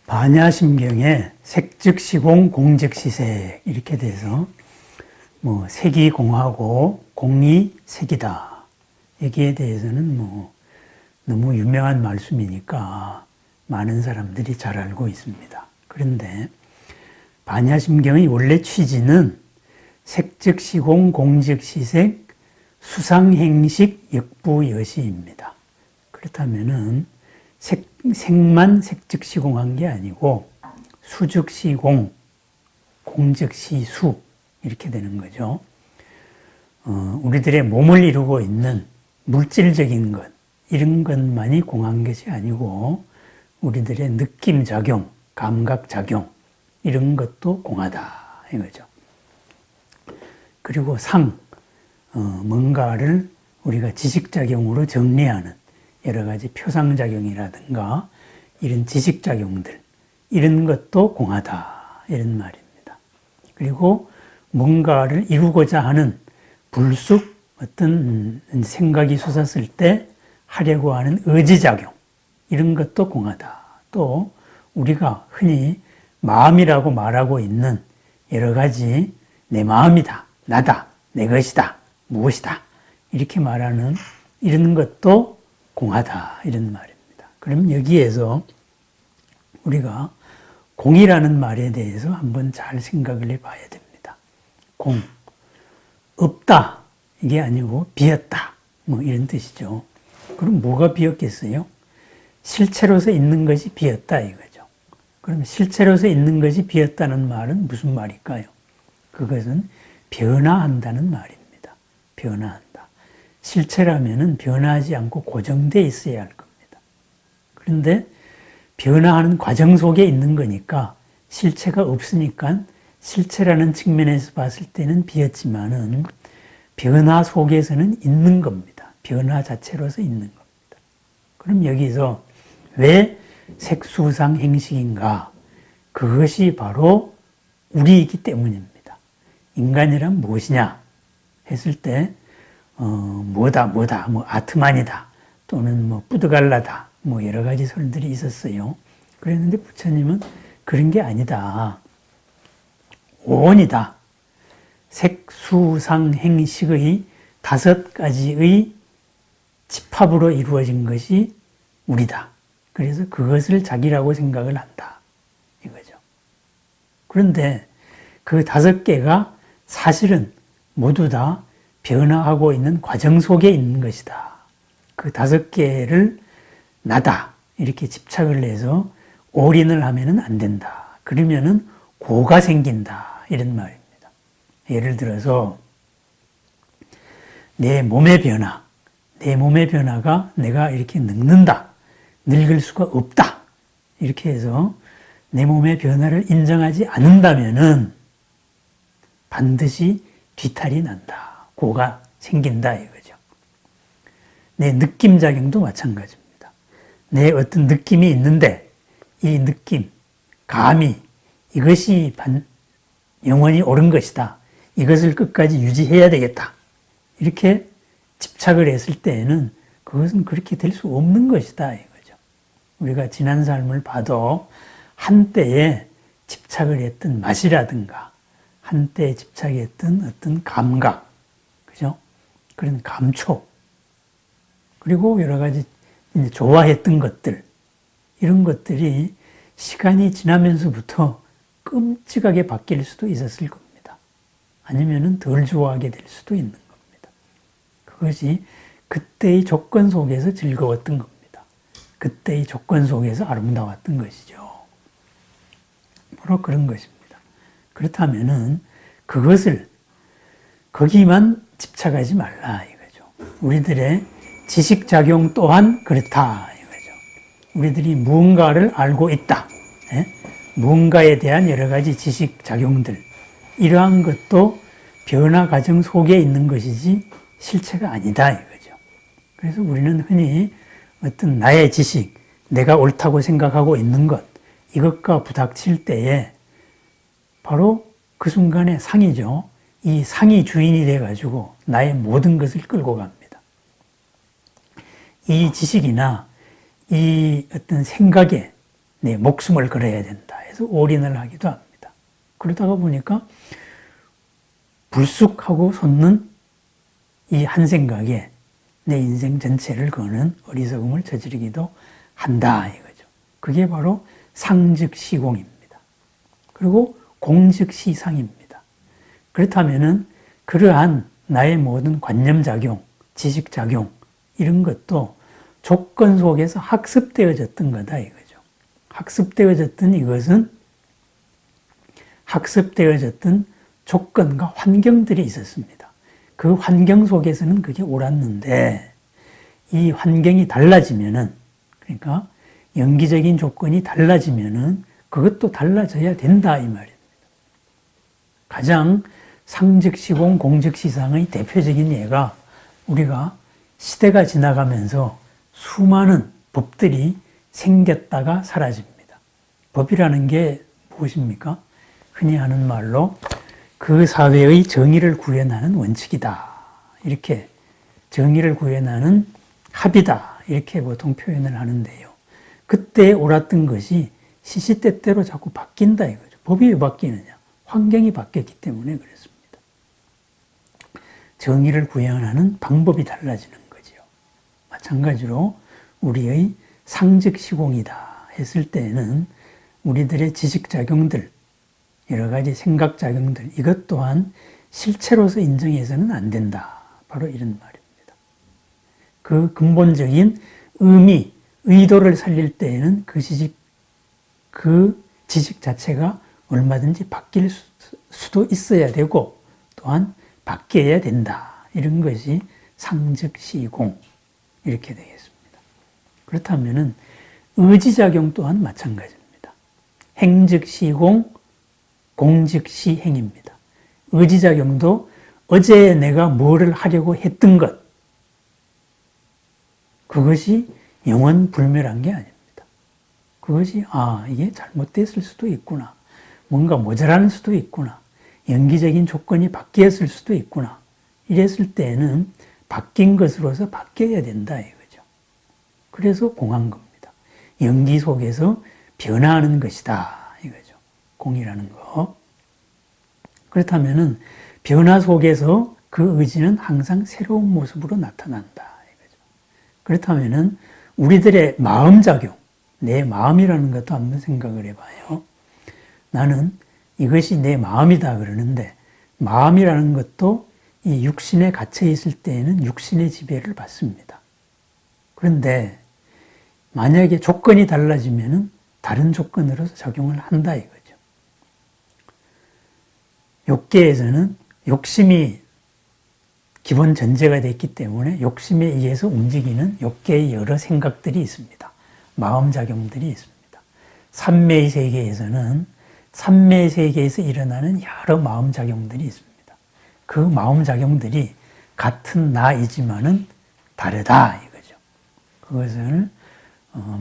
반야심경에 색즉시공, 공즉시색 이렇게 돼서 색이 공하고 공이 색이다. 여기에 대해서는 너무 유명한 말씀이니까 많은 사람들이 잘 알고 있습니다. 그런데 반야심경의 원래 취지는 색즉시공, 공즉시색, 수상행식, 역부여시입니다. 그렇다면은 색만 색즉시공한 게 아니고 수즉시공, 공즉시수 이렇게 되는 거죠. 우리들의 몸을 이루고 있는 물질적인 것, 이런 것만이 공한 것이 아니고 우리들의 느낌작용, 감각작용 이런 것도 공하다 이거죠. 그리고 뭔가를 우리가 지식작용으로 정리하는 여러 가지 표상작용이라든가 이런 지식작용들 이런 것도 공하다 이런 말입니다. 그리고 뭔가를 이루고자 하는 불쑥 어떤 생각이 솟았을 때 하려고 하는 의지작용 이런 것도 공하다. 또 우리가 흔히 마음이라고 말하고 있는 여러 가지 내 마음이다, 나다, 내 것이다, 무엇이다 이렇게 말하는 이런 것도 공하다 이런 말입니다. 그럼 여기에서 우리가 공이라는 말에 대해서 한번 잘 생각을 해봐야 됩니다. 공, 없다 이게 아니고 비었다 이런 뜻이죠. 그럼 뭐가 비었겠어요? 실체로서 있는 것이 비었다 이거죠. 그럼 실체로서 있는 것이 비었다는 말은 무슨 말일까요? 그것은 변화한다는 말입니다. 변화한다. 실체라면은 변화하지 않고 고정되어 있어야 할 겁니다. 그런데 변화하는 과정 속에 있는 거니까 실체가 없으니까 실체라는 측면에서 봤을 때는 비었지만은 변화 속에서는 있는 겁니다. 변화 자체로서 있는 겁니다. 그럼 여기서 왜 색수상행식인가? 그것이 바로 우리이기 때문입니다. 인간이란 무엇이냐? 했을 때 뭐다, 아트만이다, 또는 뿌드갈라다, 여러 가지 설들이 있었어요. 그랬는데 부처님은 그런 게 아니다. 오온이다. 색수상행식의 5가지의 집합으로 이루어진 것이 우리다. 그래서 그것을 자기라고 생각을 한다. 이거죠. 그런데 그 5개가 사실은 모두 다 변화하고 있는 과정 속에 있는 것이다. 그 5개를 나다 이렇게 집착을 해서 올인을 하면은 안 된다. 그러면은 고가 생긴다 이런 말입니다. 예를 들어서 내 몸의 변화가 내가 이렇게 늙는다, 늙을 수가 없다 이렇게 해서 내 몸의 변화를 인정하지 않는다면은 반드시 뒤탈이 난다. 고가 생긴다 이거죠. 내 느낌작용도 마찬가지입니다. 내 어떤 느낌이 있는데 이 느낌, 감이 이것이 영원히 옳은 것이다. 이것을 끝까지 유지해야 되겠다. 이렇게 집착을 했을 때에는 그것은 그렇게 될 수 없는 것이다 이거죠. 우리가 지난 삶을 봐도 한때에 집착을 했던 맛이라든가 한때에 집착했던 어떤 감각, 그죠? 그런 감촉, 그리고 여러 가지 좋아했던 것들, 이런 것들이 시간이 지나면서부터 끔찍하게 바뀔 수도 있었을 겁니다. 아니면은 덜 좋아하게 될 수도 있는 겁니다. 그것이 그때의 조건 속에서 즐거웠던 겁니다. 그때의 조건 속에서 아름다웠던 것이죠. 바로 그런 것입니다. 그렇다면은 그것을 거기만 집착하지 말라 이거죠. 우리들의 지식작용 또한 그렇다 이거죠. 우리들이 무언가를 알고 있다. 무언가에 대한 여러 가지 지식작용들, 이러한 것도 변화 과정 속에 있는 것이지 실체가 아니다 이거죠. 그래서 우리는 흔히 어떤 나의 지식, 내가 옳다고 생각하고 있는 것, 이것과 부닥칠 때에 바로 그 순간에 상이죠. 이 상이 주인이 돼가지고 나의 모든 것을 끌고 갑니다. 이 지식이나 이 어떤 생각에 내 목숨을 걸어야 된다 해서 올인을 하기도 합니다. 그러다가 보니까 불쑥하고 솟는 이 한 생각에 내 인생 전체를 거는 어리석음을 저지르기도 한다 이거죠. 그게 바로 상즉시공입니다. 그리고 공즉시상입니다. 그렇다면은 그러한 나의 모든 관념작용, 지식작용 이런 것도 조건 속에서 학습되어졌던 거다 이거죠. 학습되어졌던 이것은 학습되어졌던 조건과 환경들이 있었습니다. 그 환경 속에서는 그게 옳았는데 이 환경이 달라지면은 그러니까 연기적인 조건이 달라지면은 그것도 달라져야 된다 이 말입니다. 가장 상즉시공 공즉시상의 대표적인 예가 우리가 시대가 지나가면서 수많은 법들이 생겼다가 사라집니다. 법이라는 게 무엇입니까? 흔히 하는 말로 그 사회의 정의를 구현하는 원칙이다. 이렇게 정의를 구현하는 합의다. 이렇게 보통 표현을 하는데요. 그때 옳았던 것이 시시때때로 자꾸 바뀐다 이거죠. 법이 왜 바뀌느냐? 환경이 바뀌었기 때문에 그렇습니다. 정의를 구현하는 방법이 달라지는 거지요. 마찬가지로 우리의 상즉시공이다 했을 때는 우리들의 지식작용들, 여러 가지 생각작용들 이것 또한 실체로서 인정해서는 안 된다. 바로 이런 말입니다. 그 근본적인 의미, 의도를 살릴 때에는 그 지식 자체가 얼마든지 바뀔 수도 있어야 되고 또한 바뀌어야 된다. 이런 것이 상즉시공 이렇게 되겠습니다. 그렇다면은 의지작용 또한 마찬가지입니다. 행즉시공, 공즉시행입니다. 의지작용도 어제 내가 뭐를 하려고 했던 것 그것이 영원불멸한 게 아닙니다. 그것이 이게 잘못됐을 수도 있구나. 뭔가 모자라는 수도 있구나. 연기적인 조건이 바뀌었을 수도 있구나. 이랬을 때는 바뀐 것으로서 바뀌어야 된다 이거죠. 그래서 공한 겁니다. 연기 속에서 변화하는 것이다 이거죠. 공이라는 거. 그렇다면은 변화 속에서 그 의지는 항상 새로운 모습으로 나타난다 이거죠. 그렇다면은 우리들의 마음작용, 내 마음이라는 것도 한번 생각을 해봐요. 나는 이것이 내 마음이다 그러는데 마음이라는 것도 이 육신에 갇혀 있을 때에는 육신의 지배를 받습니다. 그런데 만약에 조건이 달라지면은 다른 조건으로서 작용을 한다 이거죠. 욕계에서는 욕심이 기본 전제가 됐기 때문에 욕심에 의해서 움직이는 욕계의 여러 생각들이 있습니다. 마음작용들이 있습니다. 삼매의 세계에서는 삼매의 세계에서 일어나는 여러 마음작용들이 있습니다. 그 마음작용들이 같은 나이지만은 다르다 이거죠. 그것을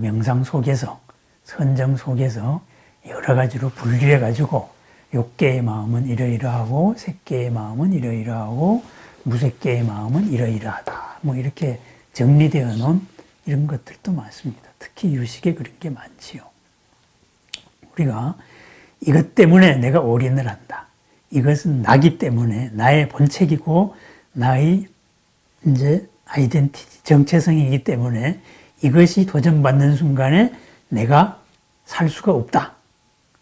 명상 속에서 선정 속에서 여러 가지로 분리해 가지고 욕계의 마음은 이러이러하고 색계의 마음은 이러이러하고 무색계의 마음은 이러이러하다. 뭐 이렇게 정리되어 놓은 이런 것들도 많습니다. 특히 유식에 그런 게 많지요. 우리가 이것 때문에 내가 올인을 한다. 이것은 나기 때문에 나의 본책이고 나의 이제 아이덴티티, 정체성이기 때문에 이것이 도전받는 순간에 내가 살 수가 없다.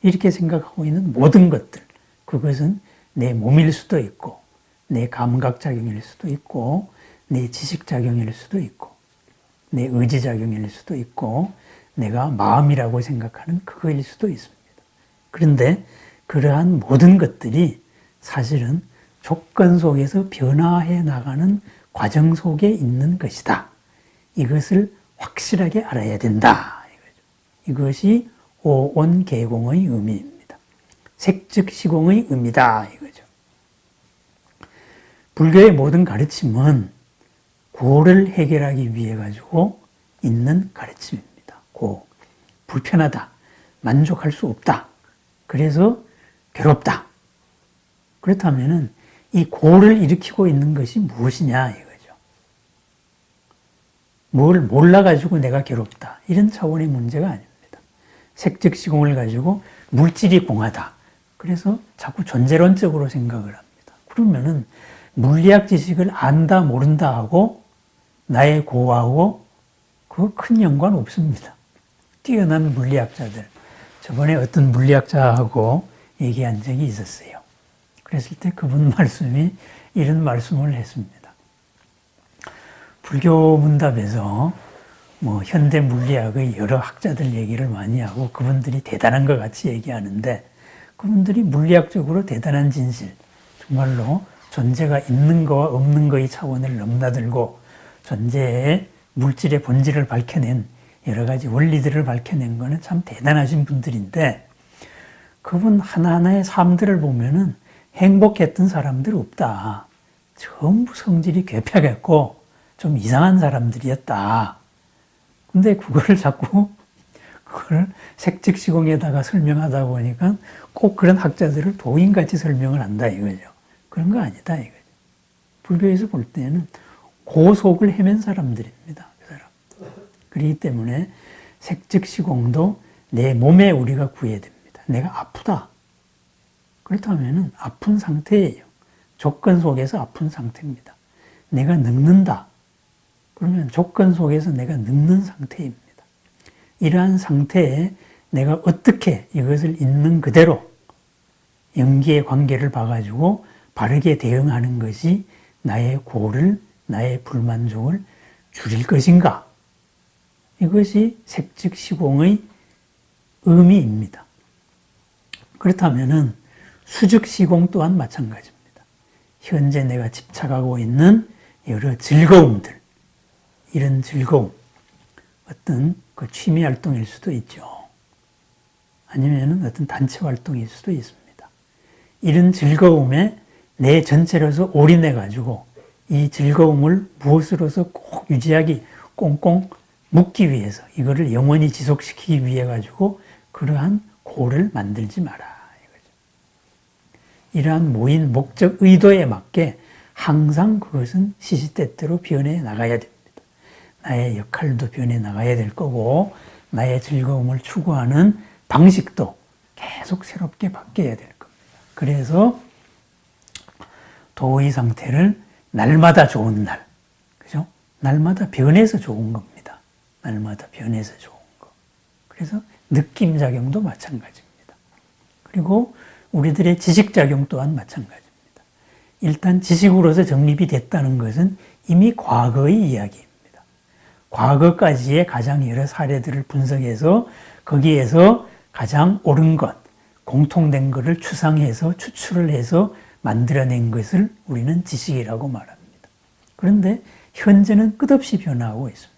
이렇게 생각하고 있는 모든 것들, 그것은 내 몸일 수도 있고 내 감각작용일 수도 있고 내 지식작용일 수도 있고 내 의지작용일 수도 있고 내가 마음이라고 생각하는 그거일 수도 있습니다. 그런데 그러한 모든 것들이 사실은 조건 속에서 변화해 나가는 과정 속에 있는 것이다. 이것을 확실하게 알아야 된다. 이것이 오온계공의 의미입니다. 색즉시공의 의미다. 이거죠. 불교의 모든 가르침은 고를 해결하기 위해 가지고 있는 가르침입니다. 고, 불편하다. 만족할 수 없다. 그래서 괴롭다. 그렇다면은 이 고를 일으키고 있는 것이 무엇이냐 이거죠. 뭘 몰라가지고 내가 괴롭다. 이런 차원의 문제가 아닙니다. 색즉시공을 가지고 물질이 공하다. 그래서 자꾸 존재론적으로 생각을 합니다. 그러면은 물리학 지식을 안다 모른다 하고 나의 고하고 그거 큰 연관 없습니다. 뛰어난 물리학자들. 저번에 어떤 물리학자하고 얘기한 적이 있었어요. 그랬을 때 그분 말씀이 이런 말씀을 했습니다. 불교 문답에서 뭐 현대 물리학의 여러 학자들 얘기를 많이 하고 그분들이 대단한 것 같이 얘기하는데 그분들이 물리학적으로 대단한 진실, 정말로 존재가 있는 거와 없는 거의 차원을 넘나들고 존재의 물질의 본질을 밝혀낸 여러 가지 원리들을 밝혀낸 거는 참 대단하신 분들인데 그분 하나하나의 삶들을 보면은 행복했던 사람들 없다. 전부 성질이 괴팍했고 좀 이상한 사람들이었다. 근데 그거를 자꾸 그걸 색즉시공에다가 설명하다 보니까 꼭 그런 학자들을 도인같이 설명을 한다 이거죠. 그런 거 아니다 이거죠. 불교에서 볼 때는 고속을 헤맨 사람들입니다. 그 사람. 그렇기 때문에 색즉시공도 내 몸에 우리가 구해야 됩니다. 내가 아프다. 그렇다면 아픈 상태예요. 조건 속에서 아픈 상태입니다. 내가 늙는다. 그러면 조건 속에서 내가 늙는 상태입니다. 이러한 상태에 내가 어떻게 이것을 있는 그대로 연기의 관계를 봐가지고 바르게 대응하는 것이 나의 고를, 나의 불만족을 줄일 것인가? 이것이 색즉시공의 의미입니다. 그렇다면 수즉시공 또한 마찬가지입니다. 현재 내가 집착하고 있는 여러 즐거움들, 이런 즐거움, 어떤 그 취미 활동일 수도 있죠. 아니면 어떤 단체 활동일 수도 있습니다. 이런 즐거움에 내 전체로서 올인해가지고 이 즐거움을 무엇으로서 꼭 유지하기, 꽁꽁 묶기 위해서 이거를 영원히 지속시키기 위해 가지고 그러한 고를 만들지 마라. 이거죠. 이러한 모인 목적 의도에 맞게 항상 그것은 시시때때로 변해 나가야 됩니다. 나의 역할도 변해 나가야 될 거고 나의 즐거움을 추구하는 방식도 계속 새롭게 바뀌어야 될 겁니다. 그래서 도의 상태를 날마다 좋은 날, 그죠? 날마다 변해서 좋은 겁니다. 날마다 변해서 좋은 거. 그래서 느낌작용도 마찬가지입니다. 그리고 우리들의 지식작용 또한 마찬가지입니다. 일단 지식으로서 정립이 됐다는 것은 이미 과거의 이야기입니다. 과거까지의 가장 여러 사례들을 분석해서 거기에서 가장 옳은 것, 공통된 것을 추상해서 추출을 해서 만들어낸 것을 우리는 지식이라고 말합니다. 그런데 현재는 끝없이 변화하고 있습니다.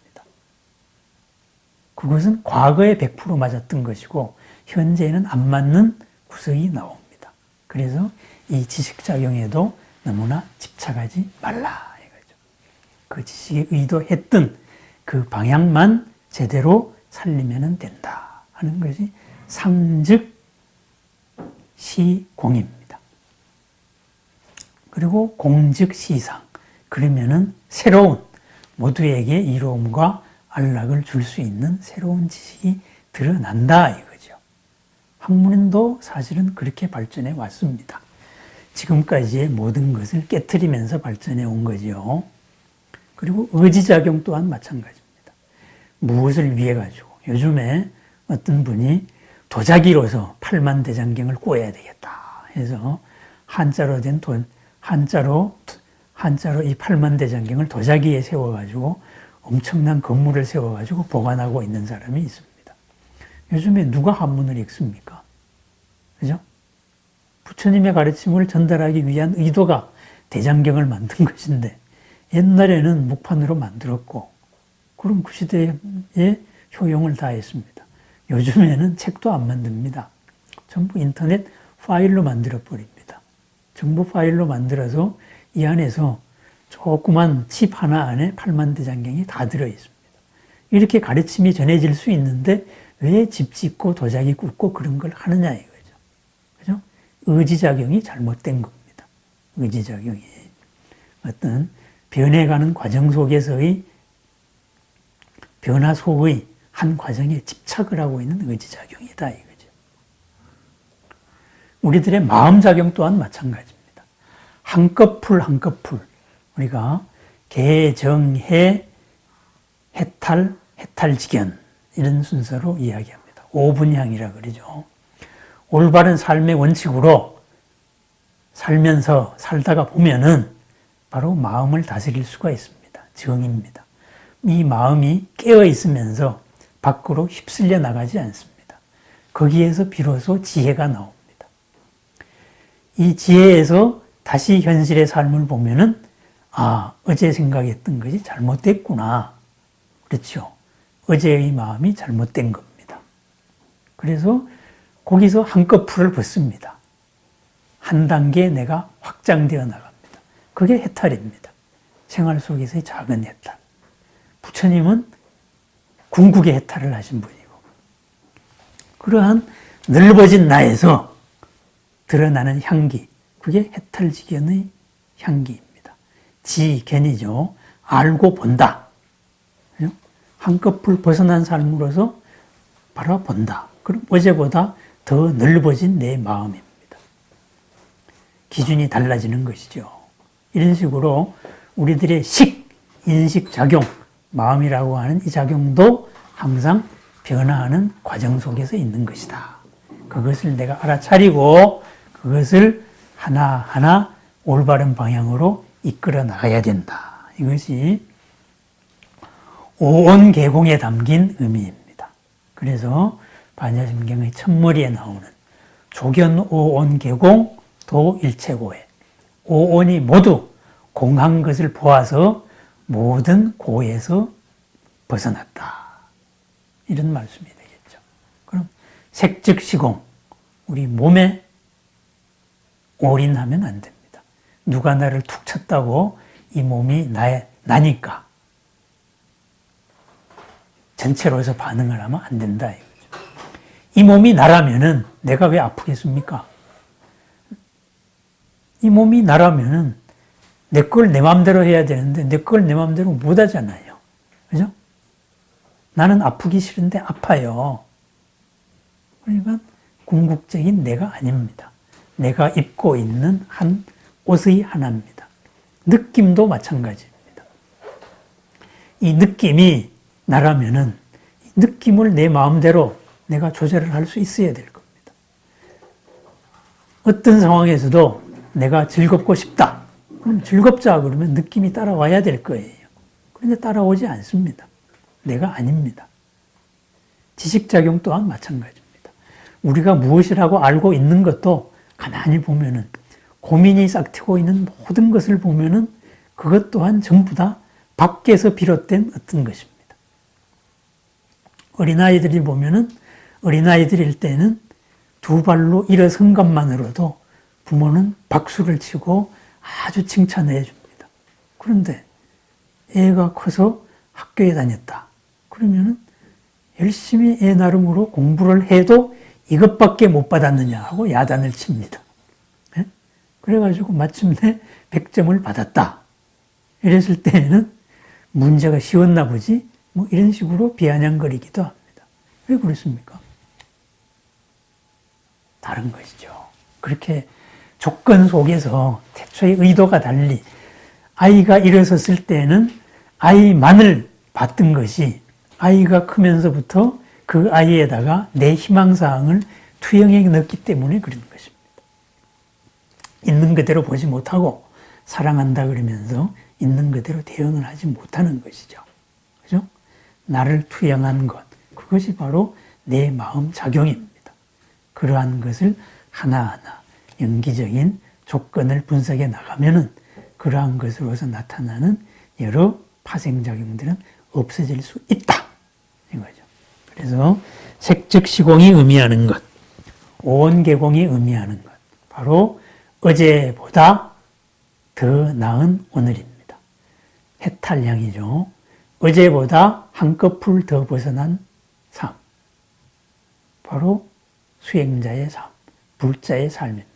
그것은 과거에 100% 맞았던 것이고 현재는 안 맞는 구석이 나옵니다. 그래서 이 지식작용에도 너무나 집착하지 말라 이거죠. 그 지식이 의도했던 그 방향만 제대로 살리면 된다 하는 것이 상즉시공입니다. 그리고 공즉시상, 그러면은 새로운 모두에게 이로움과 안락을 줄 수 있는 새로운 지식이 드러난다 이거죠. 학문도 사실은 그렇게 발전해 왔습니다. 지금까지의 모든 것을 깨트리면서 발전해 온 거죠. 그리고 의지작용 또한 마찬가지입니다. 무엇을 위해 가지고 요즘에 어떤 분이 도자기로서 팔만대장경을 꿰야 되겠다 해서 한자로 된 한자로 이 팔만대장경을 도자기에 세워가지고 엄청난 건물을 세워가지고 보관하고 있는 사람이 있습니다. 요즘에 누가 한문을 읽습니까? 그죠? 부처님의 가르침을 전달하기 위한 의도가 대장경을 만든 것인데 옛날에는木판으로 만들었고 그럼 그 시대에 효용을 다했습니다. 요즘에는 책도 안 만듭니다. 전부 인터넷 파일로 만들어 버립니다. 정보 파일로 만들어서 이 안에서 조그만 칩 하나 안에 팔만대장경이 다 들어 있습니다. 이렇게 가르침이 전해질 수 있는데 왜 집 짓고 도자기 굽고 그런 걸 하느냐 이거죠. 그죠? 의지작용이 잘못된 겁니다. 의지작용이 어떤 변해가는 과정 속에서의 변화 속의 한 과정에 집착을 하고 있는 의지작용이다 이거죠. 우리들의 마음작용 또한 마찬가지입니다. 한꺼풀 한꺼풀 우리가 개정해 해탈 해탈지견 이런 순서로 이야기합니다. 오분향이라 그러죠. 올바른 삶의 원칙으로 살면서 살다가 보면은 바로 마음을 다스릴 수가 있습니다. 정입니다. 이 마음이 깨어 있으면서 밖으로 휩쓸려 나가지 않습니다. 거기에서 비로소 지혜가 나옵니다. 이 지혜에서 다시 현실의 삶을 보면은 아, 어제 생각했던 것이 잘못됐구나. 그렇죠. 어제의 마음이 잘못된 겁니다. 그래서 거기서 한꺼풀을 벗습니다. 한 단계 내가 확장되어 나갑니다. 그게 해탈입니다. 생활 속에서의 작은 해탈. 부처님은 궁극의 해탈을 하신 분이고 그러한 넓어진 나에서 드러나는 향기, 그게 해탈지견의 향기입니다. 지견이죠. 알고 본다. 한꺼풀 벗어난 삶으로서 바라본다. 그럼 어제보다 더 넓어진 내 마음입니다. 기준이 달라지는 것이죠. 이런 식으로 우리들의 인식작용, 마음이라고 하는 이 작용도 항상 변화하는 과정 속에서 있는 것이다. 그것을 내가 알아차리고 그것을 하나하나 올바른 방향으로 이끌어 나가야 된다. 이것이 오온계공에 담긴 의미입니다. 그래서 반야심경의 첫머리에 나오는 조견오온계공 도일체고해. 오온이 모두 공한 것을 보아서 모든 고에서 벗어났다. 이런 말씀이 되겠죠. 그럼 색즉시공, 우리 몸에 올인하면 안 됩니다. 누가 나를 툭 쳤다고 이 몸이 나니까 전체로서 반응을 하면 안 된다. 이거죠. 이 몸이 나라면은 내가 왜 아프겠습니까? 이 몸이 나라면은 내 걸 내 마음대로 해야 되는데 내 걸 내 마음대로 못 하잖아요. 그죠? 나는 아프기 싫은데 아파요. 그러니까 궁극적인 내가 아닙니다. 내가 입고 있는 한 옷의 하나입니다. 느낌도 마찬가지입니다. 이 느낌이 나라면은 느낌을 내 마음대로 내가 조절을 할 수 있어야 될 겁니다. 어떤 상황에서도 내가 즐겁고 싶다. 그럼 즐겁자 그러면 느낌이 따라와야 될 거예요. 그런데 따라오지 않습니다. 내가 아닙니다. 지식작용 또한 마찬가지입니다. 우리가 무엇이라고 알고 있는 것도 가만히 보면은 고민이 싹트고 있는 모든 것을 보면은 그것 또한 전부 다 밖에서 비롯된 어떤 것입니다. 어린아이들이 보면은 어린아이들일 때는 두 발로 일어선 것만으로도 부모는 박수를 치고 아주 칭찬해 줍니다. 그런데 애가 커서 학교에 다녔다. 그러면은 열심히 애 나름으로 공부를 해도 이것밖에 못 받았느냐 하고 야단을 칩니다. 네? 그래가지고 마침내 100점을 받았다. 이랬을 때에는 문제가 쉬웠나 보지? 뭐 이런 식으로 비아냥거리기도 합니다. 왜 그렇습니까? 다른 것이죠. 그렇게 조건 속에서 태초의 의도가 달리 아이가 일어섰을 때는 아이만을 봤던 것이 아이가 크면서부터 그 아이에다가 내 희망사항을 투영해 넣었기 때문에 그런 것입니다. 있는 그대로 보지 못하고 사랑한다 그러면서 있는 그대로 대응을 하지 못하는 것이죠. 그죠? 나를 투영한 것, 그것이 바로 내 마음 작용입니다. 그러한 것을 하나하나 연기적인 조건을 분석해 나가면은 그러한 것으로서 나타나는 여러 파생작용들은 없어질 수 있다. 이거죠. 그래서 색즉시공이 의미하는 것, 오온계공이 의미하는 것, 바로 어제보다 더 나은 오늘입니다. 해탈량이죠. 어제보다 한꺼풀 더 벗어난 삶, 바로 수행자의 삶, 불자의 삶입니다.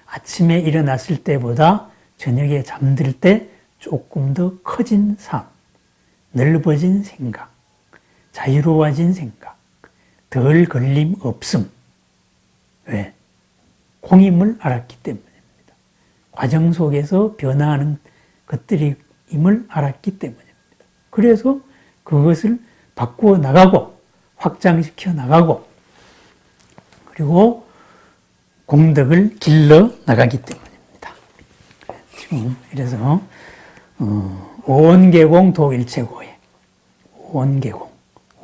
아침에 일어났을 때보다 저녁에 잠들 때 조금 더 커진 삶, 넓어진 생각, 자유로워진 생각, 덜 걸림 없음. 왜? 공임을 알았기 때문입니다. 과정 속에서 변화하는 것들임을 알았기 때문입니다. 그래서 그것을 바꾸어 나가고 확장시켜 나가고 그리고 공덕을 길러 나가기 때문입니다. 지금 이래서 오온계공 도일체고의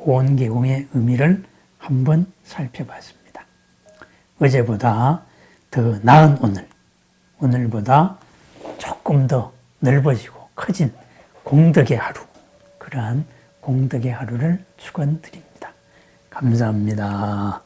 오온계공의 의미를 한번 살펴봤습니다. 어제보다 더 나은 오늘보다 조금 더 넓어지고 커진 공덕의 하루, 그러한 공덕의 하루를 축원드립니다. 감사합니다.